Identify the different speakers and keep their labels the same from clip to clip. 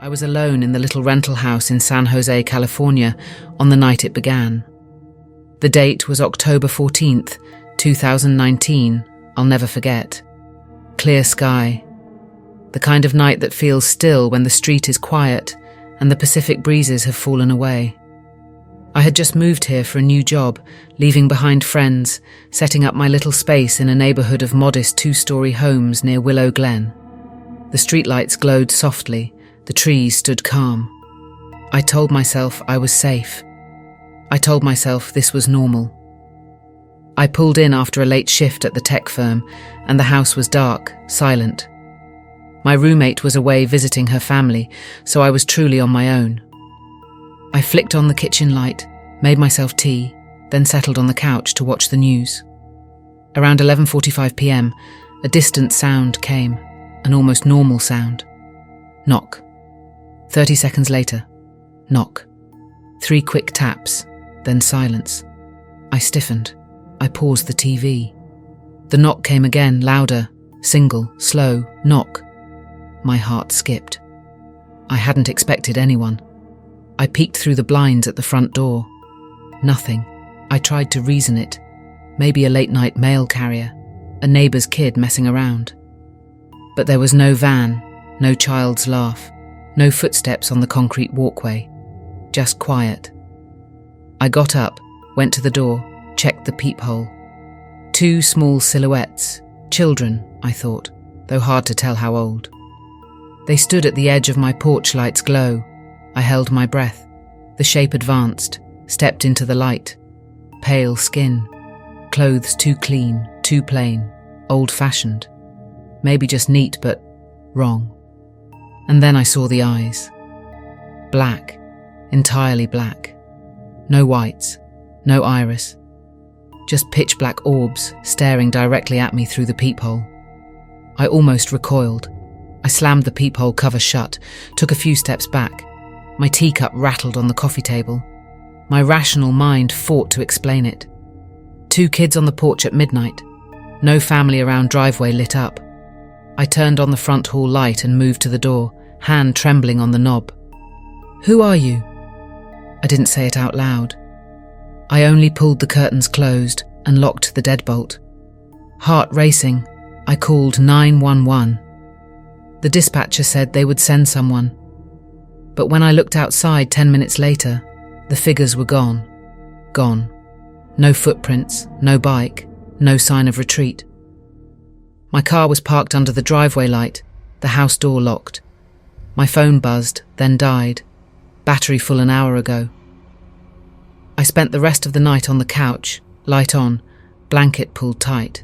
Speaker 1: I was alone in the little rental house in San Jose, California, on the night it began. The date was October 14th, 2019. I'll never forget. Clear sky. The kind of night that feels still when the street is quiet and the Pacific breezes have fallen away. I had just moved here for a new job, leaving behind friends, setting up my little space in a neighborhood of modest 2-story homes near Willow Glen. The streetlights glowed softly, the trees stood calm. I told myself I was safe. I told myself this was normal. I pulled in after a late shift at the tech firm, and the house was dark, silent. My roommate was away visiting her family, so I was truly on my own. I flicked on the kitchen light, made myself tea, then settled on the couch to watch the news. Around 11:45 p.m, a distant sound came, an almost normal sound. Knock. 30 seconds later, knock. 3 quick taps, then silence. I stiffened. I paused the TV. The knock came again, louder, single, slow, knock. My heart skipped. I hadn't expected anyone. I peeked through the blinds at the front door. Nothing. I tried to reason it. Maybe a late-night mail carrier, a neighbour's kid messing around. But there was no van, no child's laugh, no footsteps on the concrete walkway. Just quiet. I got up, went to the door, checked the peephole. 2 small silhouettes. Children, I thought, though hard to tell how old. They stood at the edge of my porch light's glow. I held my breath. The shape advanced, stepped into the light. Pale skin. Clothes too clean, too plain, old-fashioned. Maybe just neat, but wrong. And then I saw the eyes. Black. Entirely black. No whites. No iris. Just pitch-black orbs staring directly at me through the peephole. I almost recoiled. I slammed the peephole cover shut, took a few steps back. My teacup rattled on the coffee table. My rational mind fought to explain it. 2 kids on the porch at midnight. No family around driveway lit up. I turned on the front hall light and moved to the door, hand trembling on the knob. "Who are you?" I didn't say it out loud. I only pulled the curtains closed and locked the deadbolt. Heart racing, I called 911. The dispatcher said they would send someone. But when I looked outside 10 minutes later, the figures were gone. Gone. No footprints, no bike, no sign of retreat. My car was parked under the driveway light, the house door locked. My phone buzzed, then died. Battery full an hour ago. I spent the rest of the night on the couch, light on, blanket pulled tight.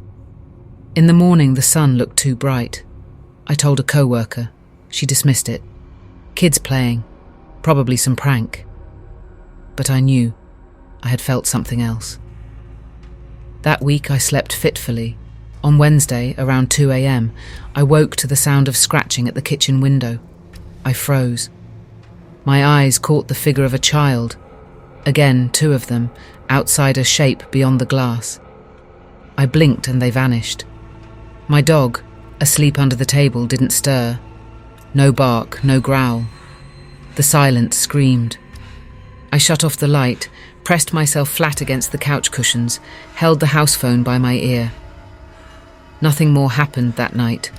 Speaker 1: In the morning, the sun looked too bright. I told a co-worker. She dismissed it. Kids playing. Probably some prank. But I knew. I had felt something else. That week I slept fitfully. On Wednesday, around 2 a.m, I woke to the sound of scratching at the kitchen window. I froze. My eyes caught the figure of a child. Again, 2 of them, outside a shape beyond the glass. I blinked and they vanished. My dog, asleep under the table, didn't stir. No bark, no growl. The silence screamed. I shut off the light, pressed myself flat against the couch cushions, held the house phone by my ear. Nothing more happened that night.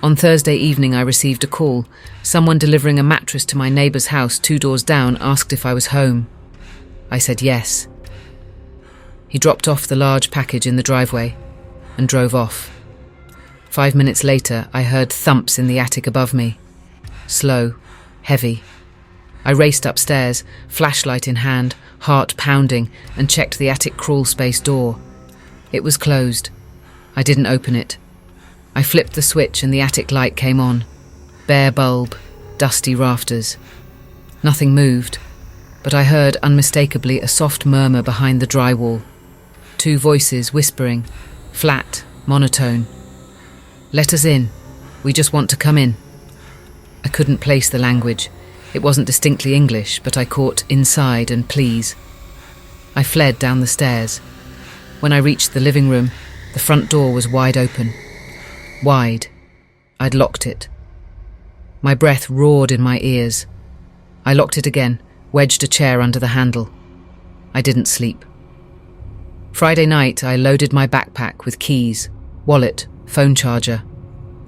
Speaker 1: On Thursday evening I received a call. Someone delivering a mattress to my neighbour's house 2 doors down asked if I was home. I said yes. He dropped off the large package in the driveway and drove off. 5 minutes later, I heard thumps in the attic above me. Slow, heavy. I raced upstairs, flashlight in hand, heart pounding, and checked the attic crawl space door. It was closed. I didn't open it. I flipped the switch and the attic light came on. Bare bulb, dusty rafters. Nothing moved, but I heard unmistakably a soft murmur behind the drywall. 2 voices whispering, flat, monotone. "Let us in. We just want to come in." I couldn't place the language. It wasn't distinctly English, but I caught inside and please. I fled down the stairs. When I reached the living room, the front door was wide open. Wide. I'd locked it. My breath roared in my ears. I locked it again, wedged a chair under the handle. I didn't sleep. Friday night, I loaded my backpack with keys, wallet, phone charger.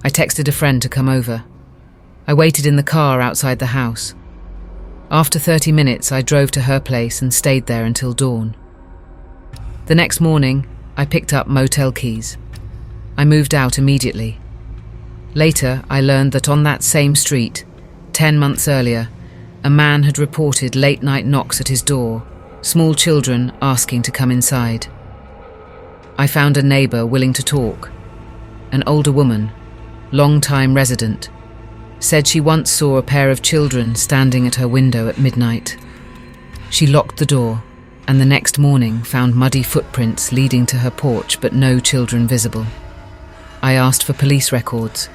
Speaker 1: I texted a friend to come over. I waited in the car outside the house. After 30 minutes, I drove to her place and stayed there until dawn. The next morning, I picked up motel keys. I moved out immediately. Later, I learned that on that same street, 10 months earlier, a man had reported late-night knocks at his door, small children asking to come inside. I found a neighbour willing to talk. An older woman, long-time resident, said she once saw a pair of children standing at her window at midnight. She locked the door, and the next morning found muddy footprints leading to her porch but no children visible. I asked for police records.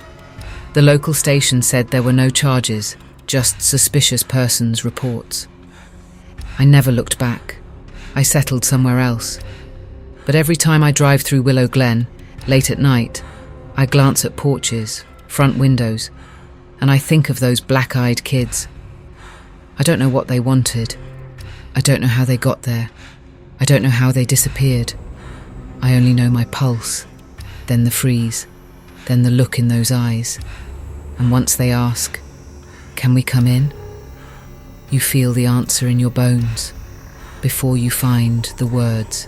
Speaker 1: The local station said there were no charges, just suspicious persons reports. I never looked back. I settled somewhere else. But every time I drive through Willow Glen, late at night, I glance at porches, front windows, and I think of those black-eyed kids. I don't know what they wanted. I don't know how they got there. I don't know how they disappeared. I only know my pulse, then the freeze, then the look in those eyes. And once they ask, "Can we come in?" you feel the answer in your bones before you find the words.